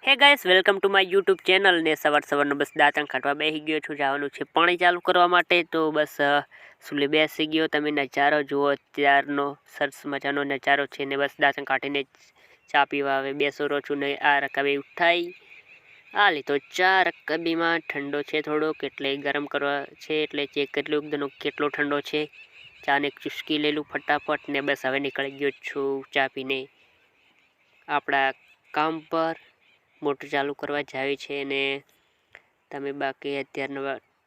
હે guys, welcome to my YouTube channel. ને સવારનો બસ દાંતણ કાઢવા બેસી ગયો છું. જવાનું છે પાણી ચાલુ કરવા માટે. તો બસ સુલે બેસી ગયો. તમે નજારો જુઓ, અત્યારનો સરસ મજાનો નજારો છે. ને બસ દાંતણ કાઢીને ચા પીવા હવે બેસો રહો છું. ને આ રકાબી ઉઠાઈ આ લીધો ચા. રકાબીમાં ઠંડો છે થોડોક, એટલે ગરમ કરવા છે. એટલે ચેક કરી લો એકદમ કેટલો ઠંડો છે. ચાને એક ચુસ્કી લઈ લઉં ફટાફટ. ને બસ હવે નીકળી ગયો છું ચા પીને આપણા કામ પર. મોટર ચાલુ કરવા જાય છે. ને તમે બાકી અત્યારનો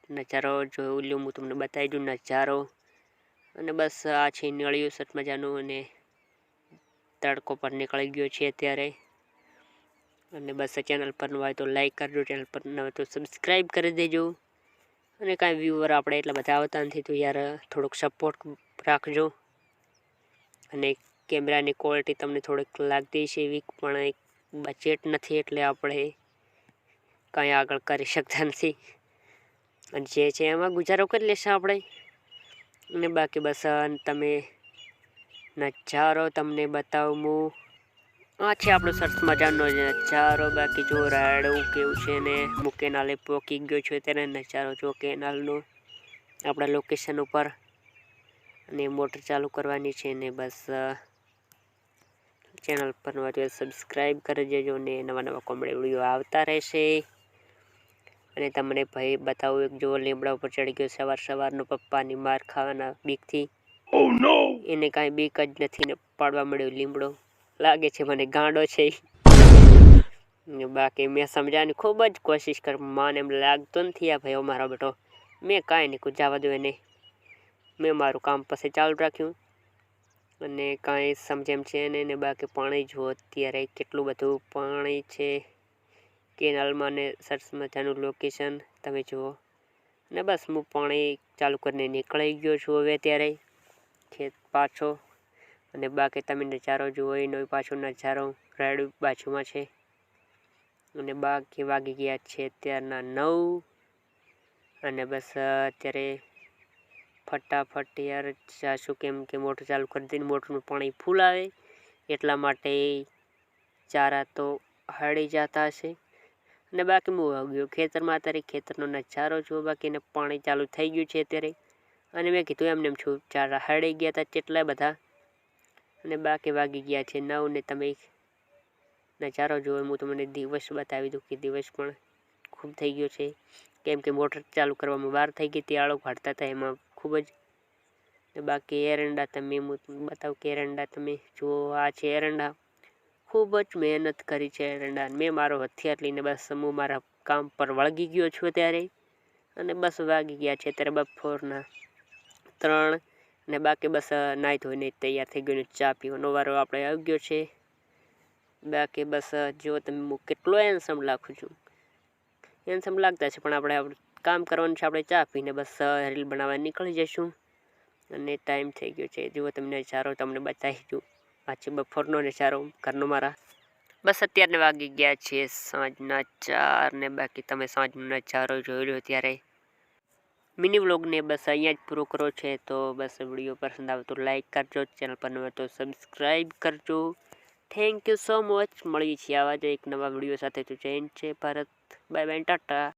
નજારો જોઈ લો, હું તમને બતાવી દઉં નજારો. અને બસ આ છે નળિયું સત મજાનું. અને તડકો પર નીકળી ગયો છે અત્યારે. અને બસ ચેનલ પર ન હોય તો લાઈક કરજો, ચેનલ પર ન હોય તો સબસ્ક્રાઈબ કરી દેજો. અને કાંઈ વ્યૂવર આપણે એટલા બધા આવતા નથી, તો યાર થોડોક સપોર્ટ રાખજો. અને કેમેરાની ક્વોલિટી તમને થોડીક લાગતી છે એવી, પણ એક બજેટ નથી એટલે આપણે કંઈ આગળ કરી શકતા નથી. અને જે છે એમાં ગુજારો કરી લેશે આપણે. અને બાકી બસ તમે નજારો તમને બતાવું હું. આ છે આપણો સરસ મજાનો નજારો. બાકી જો રાયડું કેવું છે. ને હું કેનાલે પોકી ગયો છું ત્યારે નજારો જો કેનાલનો આપણા લોકેશન ઉપર. અને મોટર ચાલુ કરવાની છે. ને બસ ચેનલ પર હોય સબસ્ક્રાઈબ કરી દેજો. ને નવા કોમેડી વિડીયો આવતા રહેશે. અને તમને ભાઈ બતાવું, એક જો લીમડા ઉપર ચડી ગયો સવારનો પપ્પાની માર ખાવાના બીકથી. એને કાંઈ બીક જ નથી ને પાડવા મળ્યો લીમડો. લાગે છે મને ગાંડો છે. બાકી મેં સમજાવવાની ખૂબ જ કોશિશ કરી, માને એમ લાગતો નથી આ ભાઈઓ મારો બેટો. મેં કાંઈ નહીં કુછ જવા દો એને. મેં મારું કામ પછી ચાલુ રાખ્યું. અને કાંઈ સમજે એમ છે ને. બાકી પાણી જુઓ અત્યારે કેટલું બધું પાણી છે કેનાલમાં. ને સરસ મજાનું લોકેશન તમે જુઓ. ને બસ હું પાણી ચાલુ કરીને નીકળી ગયો છું હવે ત્યારે ખેત પાછો. અને બાકી તમે નજારો જુઓ, એનો પાછો નજારો રાયડું બાજુમાં છે. અને બાકી વાગી ગયા છે અત્યારના 9. અને બસ અત્યારે ફટાફટ યાર જાશું, કેમ કે મોટર ચાલુ કરી દઈને મોટરનું પાણી ફૂલ આવે એટલા માટે ચારા તો હળી જતા હશે. અને બાકી હું ગયો ખેતરમાં. અત્યારે ખેતરનો નજારો જુઓ. બાકીને પાણી ચાલુ થઈ ગયું છે અત્યારે. અને મેં કીધું એમને એમ છું, ચારા હળી ગયા હતા કેટલા બધા. અને બાકી વાગી ગયા છે 9. ને તમે નજારો જુઓ. હું તમને દિવસ બતાવી દઉં કે દિવસ પણ ખૂબ થઈ ગયો છે, કેમ કે મોટર ચાલુ કરવામાં વાર થઈ ગઈ હતી. આળો કાઢતા હતા એમાં ખૂબ જ. ને બાકી એરંડા તમે હું બતાવું કે એરંડા તમે જુઓ. આ છે એરંડા. ખૂબ જ મહેનત કરી છે એરંડા. મેં મારો હથિયાર લઈને બસ હું મારા કામ પર વળગી ગયો છું ત્યારે. અને બસ વાગી ગયા છે અત્યારે બપોરના 3. ને બાકી બસ નાહી ધોઈને તૈયાર થઈ ગયો. ચા પીવાનો વારો આપણે આવી ગયો છે. બાકી બસ જો તમે હું કેટલો હેન્ડસમ લાગું છું. હેન્ડસમ લાગતા છે, પણ આપણે કામ કરવાનું છે. આપણે ચા પીને બસ રીલ બનાવવા નીકળી જઈશું. અને ટાઈમ થઈ ગયો છે. જુઓ તમને નજારો તમને બતાવી દઉં. આ છે બપોરનો નજારો ઘરનો મારા. બસ અત્યારને વાગી ગયા છે સાંજના 4. ને બાકી તમે સાંજનો નજારો જોઈ લો ત્યારે. મિની વ્લોગને બસ અહીંયા જ પૂરો કરો છે. તો બસ વિડીયો પસંદ આવે તો લાઈક કરજો, ચેનલ પર ન હોય તો સબસ્ક્રાઈબ કરજો. Thank you so much. મળીએ છીએ આવા જ એક નવા વિડીયો સાથે. તો જય હિન્દ, જય ભારત, બાય બાય, ટાટા.